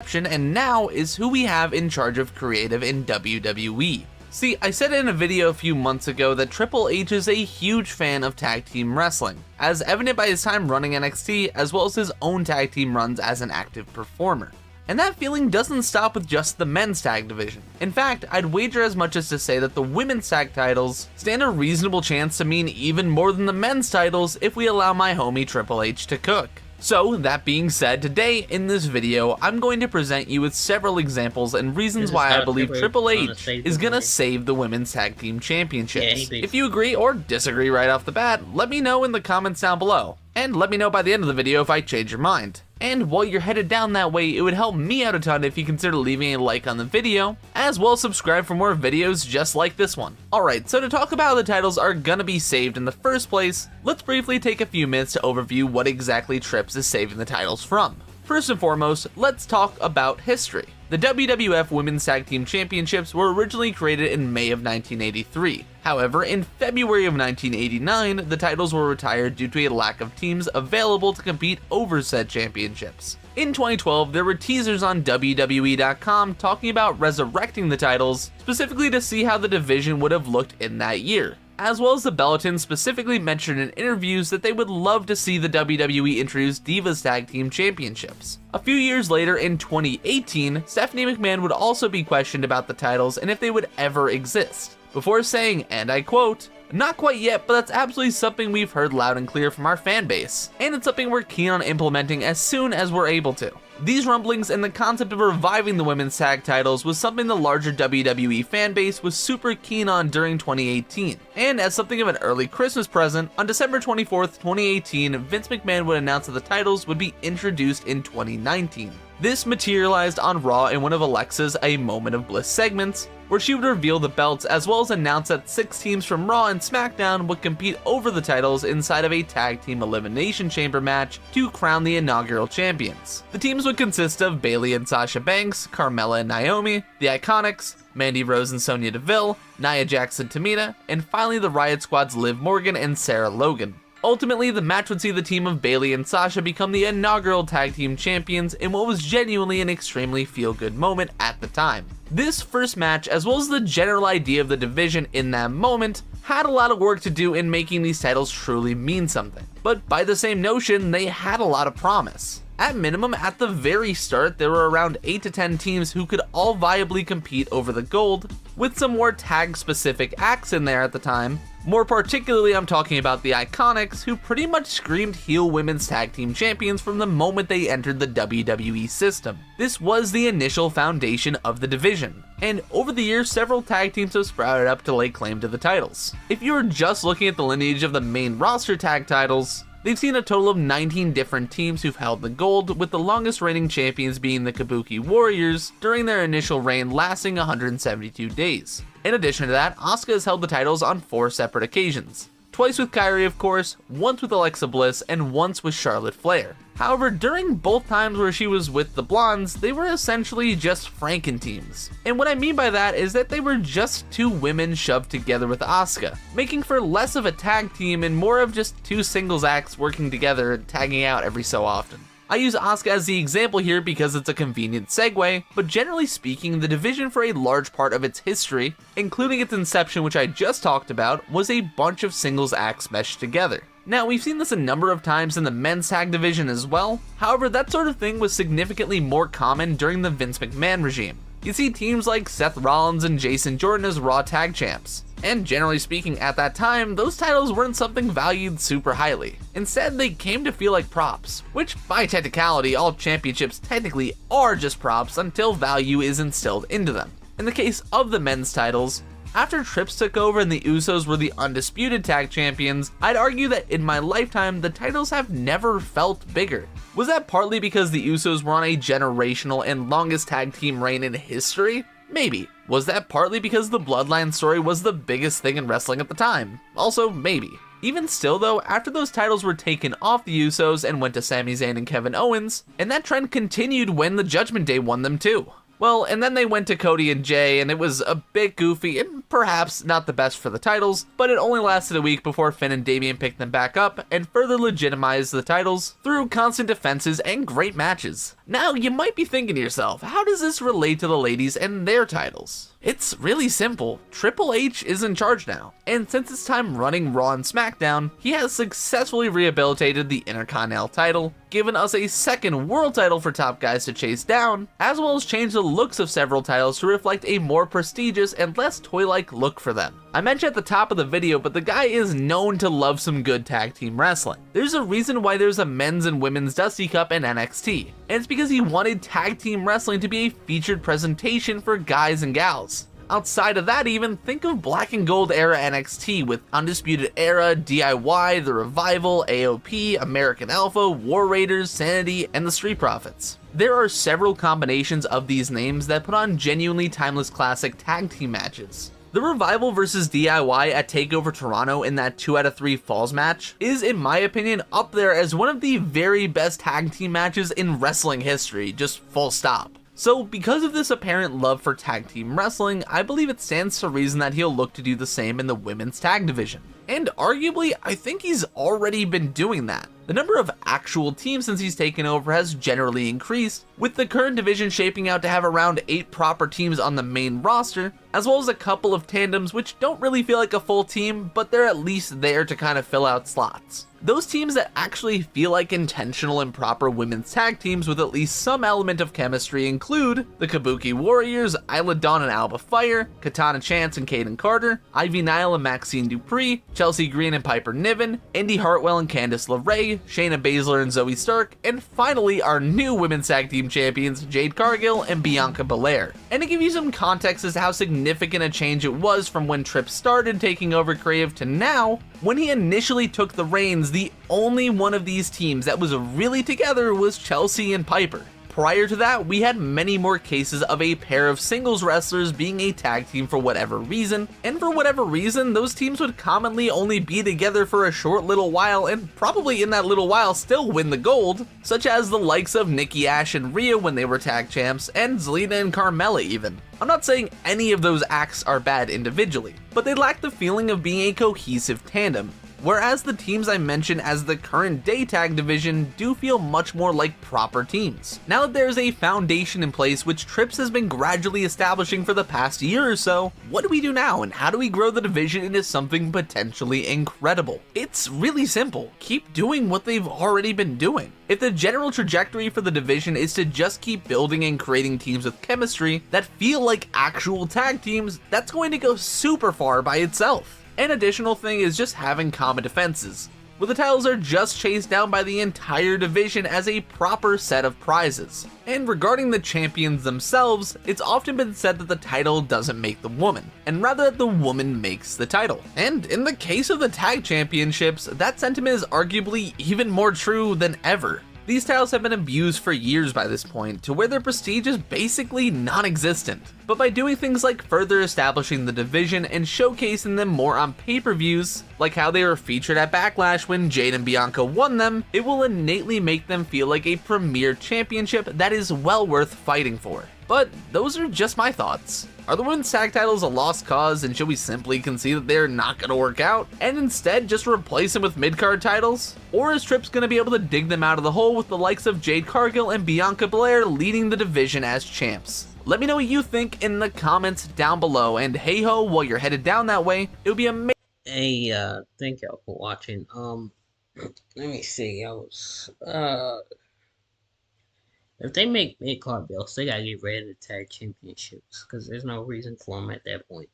and now is who we have in charge of creative in WWE. See, I said in a video a few months ago that Triple H is a huge fan of tag team wrestling, as evident by his time running NXT as well as his own tag team runs as an active performer. And that feeling doesn't stop with just the men's tag division. In fact, I'd wager as much as to say that the women's tag titles stand a reasonable chance to mean even more than the men's titles if we allow my homie Triple H to cook. So, that being said, today in this video, I'm going to present you with several examples and reasons why I believe Triple H is gonna save the Women's Tag Team Championships. If you agree or disagree right off the bat, let me know in the comments down below. And let me know by the end of the video if I change your mind. And while you're headed down that way, it would help me out a ton if you consider leaving a like on the video, as well as subscribe for more videos just like this one. Alright, so to talk about how the titles are gonna be saved in the first place, let's briefly take a few minutes to overview what exactly Trips is saving the titles from. First and foremost, let's talk about history. The WWF Women's Tag Team Championships were originally created in May of 1983. However, in February of 1989, the titles were retired due to a lack of teams available to compete over said championships. In 2012, there were teasers on WWE.com talking about resurrecting the titles, specifically to see how the division would have looked in that year, as well as the Bellatons specifically mentioned in interviews that they would love to see the WWE introduce Divas Tag Team Championships. A few years later, in 2018, Stephanie McMahon would also be questioned about the titles and if they would ever exist, before saying, and I quote, "Not quite yet, but that's absolutely something we've heard loud and clear from our fan base, and it's something we're keen on implementing as soon as we're able to." These rumblings and the concept of reviving the women's tag titles was something the larger WWE fan base was super keen on during 2018. And as something of an early Christmas present, on December 24th, 2018, Vince McMahon would announce that the titles would be introduced in 2019. This materialized on Raw in one of Alexa's A Moment of Bliss segments, where she would reveal the belts as well as announce that 6 teams from Raw and SmackDown would compete over the titles inside of a tag team elimination chamber match to crown the inaugural champions. The teams would consist of Bayley and Sasha Banks, Carmella and Naomi, the Iconics, Mandy Rose and Sonya Deville, Nia Jax and Tamina, and finally the Riot Squad's Liv Morgan and Sarah Logan. Ultimately, the match would see the team of Bayley and Sasha become the inaugural tag team champions in what was genuinely an extremely feel-good moment at the time. This first match, as well as the general idea of the division in that moment, had a lot of work to do in making these titles truly mean something. But by the same notion, they had a lot of promise. At minimum, at the very start, there were around 8 to 10 teams who could all viably compete over the gold, with some more tag-specific acts in there at the time. More particularly, I'm talking about the Iconics, who pretty much screamed heel women's tag team champions from the moment they entered the WWE system. This was the initial foundation of the division, and over the years, several tag teams have sprouted up to lay claim to the titles. If you were just looking at the lineage of the main roster tag titles, they've seen a total of 19 different teams who've held the gold, with the longest reigning champions being the Kabuki Warriors during their initial reign lasting 172 days. In addition to that, Asuka has held the titles on 4 separate occasions. Twice with Kairi, of course, once with Alexa Bliss, and once with Charlotte Flair. However, during both times where she was with the Blondes, they were essentially just Franken teams. And what I mean by that is that they were just 2 women shoved together with Asuka, making for less of a tag team and more of just 2 singles acts working together and tagging out every so often. I use Asuka as the example here because it's a convenient segue, but generally speaking, the division for a large part of its history, including its inception which I just talked about, was a bunch of singles acts meshed together. Now, we've seen this a number of times in the men's tag division as well, however that sort of thing was significantly more common during the Vince McMahon regime. You see teams like Seth Rollins and Jason Jordan as Raw Tag Champs. And generally speaking, at that time, those titles weren't something valued super highly. Instead, they came to feel like props, which by technicality, all championships technically are just props until value is instilled into them. In the case of the men's titles, after Trips took over and the Usos were the undisputed tag champions, I'd argue that in my lifetime, the titles have never felt bigger. Was that partly because the Usos were on a generational and longest tag team reign in history? Maybe. Was that partly because the Bloodline story was the biggest thing in wrestling at the time? Also, maybe. Even still though, after those titles were taken off the Usos and went to Sami Zayn and Kevin Owens, and that trend continued when the Judgment Day won them too. Well, and then they went to Cody and Jay, and it was a bit goofy and perhaps not the best for the titles, but it only lasted a week before Finn and Damian picked them back up and further legitimized the titles through constant defenses and great matches. Now, you might be thinking to yourself, how does this relate to the ladies and their titles? It's really simple. Triple H is in charge now, and since it's time running Raw and SmackDown, he has successfully rehabilitated the Intercontinental title, given us a second world title for top guys to chase down, as well as changed the looks of several titles to reflect a more prestigious and less toy-like look for them. I mentioned at the top of the video, but the guy is known to love some good tag team wrestling. There's a reason why there's a men's and women's Dusty Cup in NXT, and it's because he wanted tag team wrestling to be a featured presentation for guys and gals. Outside of that even, think of Black and Gold era NXT with Undisputed Era, DIY, The Revival, AOP, American Alpha, War Raiders, Sanity, and the Street Profits. There are several combinations of these names that put on genuinely timeless classic tag team matches. The Revival versus DIY at TakeOver Toronto in that 2 out of 3 falls match is, in my opinion, up there as one of the very best tag team matches in wrestling history, just full stop. So because of this apparent love for tag team wrestling, I believe it stands to reason that he'll look to do the same in the women's tag division. And arguably, I think he's already been doing that. The number of actual teams since he's taken over has generally increased, with the current division shaping out to have around 8 proper teams on the main roster, as well as a couple of tandems which don't really feel like a full team, but they're at least there to kind of fill out slots. Those teams that actually feel like intentional and proper women's tag teams with at least some element of chemistry include the Kabuki Warriors, Isla Dawn and Alba Fire, Katana Chance and Kaden Carter, Ivy Nile and Maxine Dupree, Chelsea Green and Piper Niven, Indy Hartwell and Candice LeRae, Shayna Baszler and Zoe Stark, and finally our new women's tag team champions Jade Cargill and Bianca Belair. And to give you some context as to how significant a change it was from when Tripp started taking over creative to now, when he initially took the reins, the only one of these teams that was really together was Chelsea and Piper. Prior to that, we had many more cases of a pair of singles wrestlers being a tag team for whatever reason, and for whatever reason, those teams would commonly only be together for a short little while and probably in that little while still win the gold, such as the likes of Nikki Ash and Rhea when they were tag champs, and Zelina and Carmella even. I'm not saying any of those acts are bad individually, but they lack the feeling of being a cohesive tandem. Whereas the teams I mention as the current day tag division do feel much more like proper teams. Now that there's a foundation in place which Trips has been gradually establishing for the past year or so, what do we do now and how do we grow the division into something potentially incredible? It's really simple. Keep doing what they've already been doing. If the general trajectory for the division is to just keep building and creating teams with chemistry that feel like actual tag teams, that's going to go super far by itself. An additional thing is just having common defenses, where the titles are just chased down by the entire division as a proper set of prizes. And regarding the champions themselves, it's often been said that the title doesn't make the woman, and rather that the woman makes the title. And in the case of the tag championships, that sentiment is arguably even more true than ever. These titles have been abused for years by this point, to where their prestige is basically non-existent. But by doing things like further establishing the division and showcasing them more on pay-per-views, like how they were featured at Backlash when Jade and Bianca won them, it will innately make them feel like a premier championship that is well worth fighting for. But those are just my thoughts. Are the women's tag titles a lost cause, and should we simply concede that they're not going to work out, and instead just replace them with mid-card titles? Or is Trips going to be able to dig them out of the hole with the likes of Jade Cargill and Bianca Belair leading the division as champs? Let me know what you think in the comments down below, and hey ho, while you're headed down that way, it would be amazing. Hey, thank y'all for watching. Let me see, if they make mid-card belts, they gotta get rid of the tag championships, because there's no reason for them at that point.